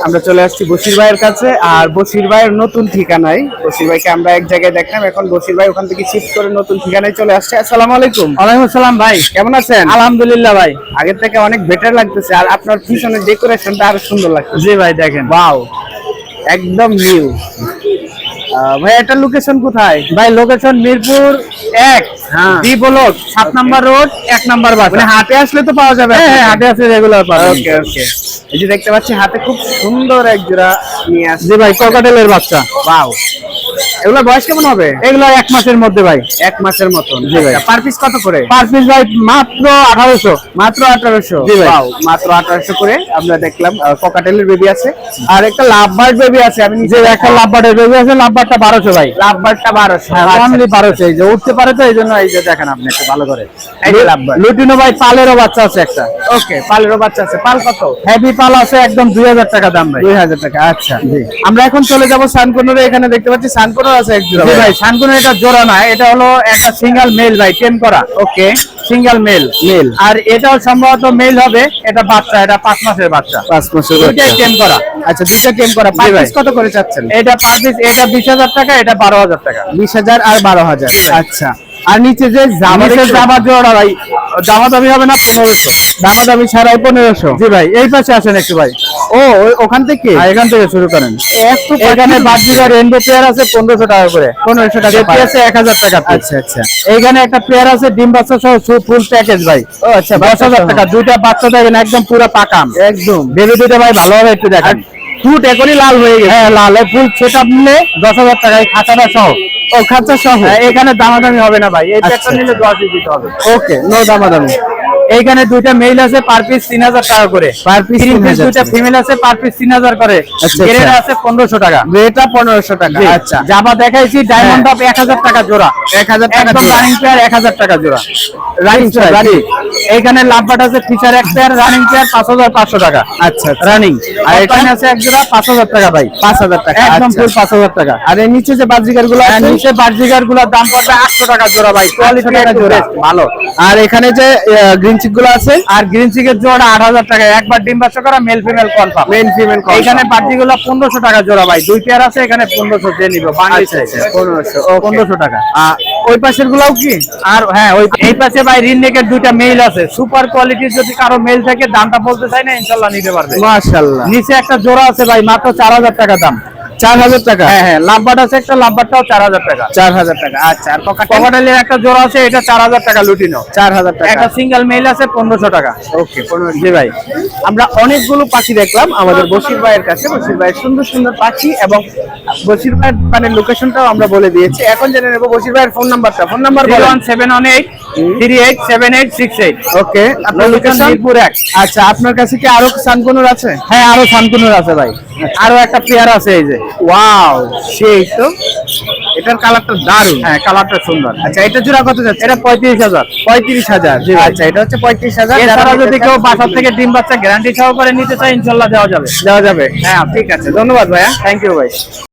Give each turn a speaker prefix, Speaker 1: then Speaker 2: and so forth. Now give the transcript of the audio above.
Speaker 1: আমরা চলে আসছি বশির ভাইয়ের কাছে, আর বশির ভাইয়ের নতুন ঠিকানায়। বশির ভাইকে আমরা এক জায়গায় দেখলাম, এখন বশির ভাই ওখান থেকে শিফট করে নতুন ঠিকানায় চলে আসছে। আসসালামু আলাইকুম।
Speaker 2: ওয়ালাইকুম আসসালাম ভাই,
Speaker 1: কেমন আছেন?
Speaker 2: আলহামদুলিল্লাহ ভাই।
Speaker 1: আগের থেকে অনেক বেটার লাগতেছে, আর আপনার পিছনে ডেকোরেশনটা আরো সুন্দর লাগছে।
Speaker 2: জি ভাই দেখেন,
Speaker 1: ওয়াও, একদম নিউ। ভাই এটা লোকেশন কোথায়?
Speaker 2: ভাই লোকেশন মিরপুর 1
Speaker 1: হ্যাঁ,
Speaker 2: D block 7 number road 1 number বাস।
Speaker 1: মানে হাটে আসলে তো পাওয়া যাবে?
Speaker 2: হ্যাঁ হাটে আছে রেগুলার পাবেন।
Speaker 1: ওকে ওকে। এই যে দেখতে পাচ্ছি হাতে খুব সুন্দর এক জোড়া নিয়ে আসছে।
Speaker 2: জি ভাই ককাটেলের বাচ্চা।
Speaker 1: ওয়াও, এগুলো বয়স কেমন হবে?
Speaker 2: এগুলো 1 মাসের মধ্যে ভাই।
Speaker 1: 1 মাসের মতন।
Speaker 2: জি ভাই।
Speaker 1: পার পিস কত করে?
Speaker 2: পার পিস ভাই মাত্র 1800।
Speaker 1: মাত্র 1800।
Speaker 2: জি ভাই।
Speaker 1: ওয়াও, মাত্র 1800 করে আমরা দেখলাম। ককাটেলের বেবি আছে, আর একটা লাভবার্ড বেবি আছে। আমি
Speaker 2: যে একটা লাভবার্ডের বেবি আছে, লাভবার্ডটা 1200 ভাই।
Speaker 1: লাভবার্ডটা 1200।
Speaker 2: অনলি 1200। এই যে উঠতে পারে তো, এই জন্য এই যে দেখেন আপনি একটু ভালো করে।
Speaker 1: এই যে লাভবার্ড।
Speaker 2: লুটিনো ভাই পালেরও বাচ্চা আছে একটা।
Speaker 1: ওকে, পালেরও বাচ্চা আছে। পাল কত?
Speaker 2: হেভি পাল আছে, একদম 2000 টাকা দাম ভাই।
Speaker 1: 2000 টাকা। আচ্ছা,
Speaker 2: জি।
Speaker 1: আমরা এখন চলে যাব সানকোনরে। এখানে দেখতে পাচ্ছি সানকোনর আছে এক জোড়া।
Speaker 2: জি ভাই, সানকুন এটা জোড়া না, এটা হলো একটা সিঙ্গেল মেল ভাই, টেম করা।
Speaker 1: ওকে,
Speaker 2: সিঙ্গেল মেল। আর এটাও সম্ভবত মেল হবে। এটা বাচ্চা, এটা 5 মাসের বাচ্চা।
Speaker 1: 5 মাসের
Speaker 2: দুইটাই টেম করা।
Speaker 1: আচ্ছা, দুইটা টেম করা।
Speaker 2: জি ভাই।
Speaker 1: পিস কত করে চাচ্ছেন?
Speaker 2: এটা পার পিস, এটা 20000 টাকা, এটা 12000 টাকা।
Speaker 1: 20000 আর 12000। আচ্ছা,
Speaker 2: আর নিচে যে জামা জোড়া ভাই, জামা দামি হবে না 1500।
Speaker 1: দামা দামি ছাড়াই 1500।
Speaker 2: জি ভাই, এই পাশে আসেন একটু ভাই।
Speaker 1: ও, ওখান থেকে?
Speaker 2: এখান থেকে শুরু করেন। এখানে বাজিকার রেনবো পেয়ার আছে 1500 টাকা করে।
Speaker 1: 1500 টাকা
Speaker 2: যেটি আছে 1000 টাকা।
Speaker 1: আচ্ছা আচ্ছা।
Speaker 2: এইখানে একটা পেয়ার আছে ডিম বাচ্চা সহ ফুল প্যাকেজ ভাই।
Speaker 1: ও আচ্ছা,
Speaker 2: 10000 টাকা। দুইটা বাচ্চা দেখেন একদম পুরো পাকাম।
Speaker 1: একদম।
Speaker 2: বেবি দুইটা ভাই ভালোভাবে একটু দেখেন।
Speaker 1: ফুট এখনই লাল হয়ে গেছে।
Speaker 2: হ্যাঁ লাল ফুল সেটআপ নিলে 10000 টাকা, এই খাঁচাটা সহ।
Speaker 1: ও, খাঁচা সহ।
Speaker 2: এখানে দামাদামি হবে না ভাই, এই
Speaker 1: আচ্ছা,
Speaker 2: প্যাকটা নিলে 10 দিতে হবে।
Speaker 1: ওকে, নো দামাদামি।
Speaker 2: এইখানে দুইটা মেল আছে, পার পিস 3000 টাকা করে।
Speaker 1: Per piece 3000।
Speaker 2: দুইটা ফিমেল আছে, পার পিস 3000 করে।
Speaker 1: আচ্ছা,
Speaker 2: গ্রেড আছে 1500 টাকা।
Speaker 1: এটা 1500 টাকা। আচ্ছা,
Speaker 2: জাবা দেখাইছি ডায়মন্ড অফ 1000 টাকা জোড়া।
Speaker 1: 1000 টাকা
Speaker 2: একদম
Speaker 1: জোড়া।
Speaker 2: রানিং পেয়ার 1000 টাকা জোড়া।
Speaker 1: Running
Speaker 2: pair,
Speaker 1: running.
Speaker 2: এইখানে লাভবাট আছে ফিচার এক পেয়ার, রানিং পেয়ার 5500 টাকা।
Speaker 1: আচ্ছা
Speaker 2: রানিং। আর এখানে আছে এক জোড়া 5000 টাকা ভাই।
Speaker 1: 5000 টাকা।
Speaker 2: একদম
Speaker 1: আচ্ছা।
Speaker 2: ফুল 5000 টাকা।
Speaker 1: আর এর নিচে যে বাজিকার গুলো আছে,
Speaker 2: নিচে বার্জিগার গুলোর দাম পড়বে 800 টাকা জোড়া ভাই। কোয়ালিটি
Speaker 1: টাকা জোড়া।
Speaker 2: ভালো।
Speaker 1: আর এখানে যে গ্রিন চিক গুলো আছে,
Speaker 2: আর গ্রিন চিকের জোড়া 8000 টাকা। একবার ডিম বাচ্চা করা, male female confirm.
Speaker 1: Male female.
Speaker 2: এখানে বার্জিগুলো 1500 টাকা জোড়া ভাই। দুই পেয়ার আছে, এখানে 1500 দিয়ে নিব। বাংলাদেশ
Speaker 1: আচ্ছা, 1500।
Speaker 2: 1500 টাকা।
Speaker 1: ওই পাশের গুলাও কি?
Speaker 2: আর হ্যাঁ, ওই এই পাশে ভাই রিননেকের দুইটা মেল আছে, সুপার কোয়ালিটির। যদি কারো মেল থাকে, দামটা বলতে চাই না, ইনশাআল্লাহ নিতে পারবে।
Speaker 1: মাশাআল্লাহ।
Speaker 2: নিচে একটা জোড়া আছে ভাই, মাত্র 4000 টাকা দাম।
Speaker 1: 4000 টাকা।
Speaker 2: হ্যাঁ হ্যাঁ, লাভবাট আছে একটা, লাভবাটটাও 4000 টাকা।
Speaker 1: 4000 টাকা। আচ্ছা, আর
Speaker 2: ককাটেলের একটা জোড়া আছে, এটা 4000 টাকা লুটিনো।
Speaker 1: 4000 টাকা।
Speaker 2: একটা সিঙ্গেল মেল আছে 1500 টাকা।
Speaker 1: ওকে, 1500। জি ভাই, আমরা অনেকগুলো পাখি দেখলাম আমাদের বশির ভাইয়ের কাছে। বশির ভাইয়ের সুন্দর সুন্দর পাখি, এবং বশির ভাইয়ের মানে লোকেশনটাও আমরা বলে দিয়েছি। এখন জেনে নেব বশির ভাইয়ের ফোন নাম্বারটা। Phone number
Speaker 2: 01718 387868।
Speaker 1: ওকে, আপনার লোকেশন
Speaker 2: মিরপুর 1।
Speaker 1: আচ্ছা, আপনার কাছে কি আরো সানকোনর আছে?
Speaker 2: হ্যাঁ, আরো সানকুনুর আছে ভাই। আরো একটা পেয়ার আছে এই যে।
Speaker 1: ওয়াও, সেই তো। এটার কালারটা দারুণ।
Speaker 2: হ্যাঁ, কালারটা সুন্দর।
Speaker 1: আচ্ছা, এটা জোড়া কত যাচ্ছে?
Speaker 2: এটা 35000।
Speaker 1: 35000। আচ্ছা, এটা হচ্ছে 35000।
Speaker 2: এছাড়া যদি কেউ বাসার থেকে ডিম বাচ্চা গ্যারান্টি সহকারে নিতে চায়, ইনশাল্লাহ দেওয়া যাবে।
Speaker 1: দেওয়া যাবে।
Speaker 2: হ্যাঁ
Speaker 1: ঠিক আছে, ধন্যবাদ ভাইয়া।
Speaker 2: থ্যাংক ইউ ভাই।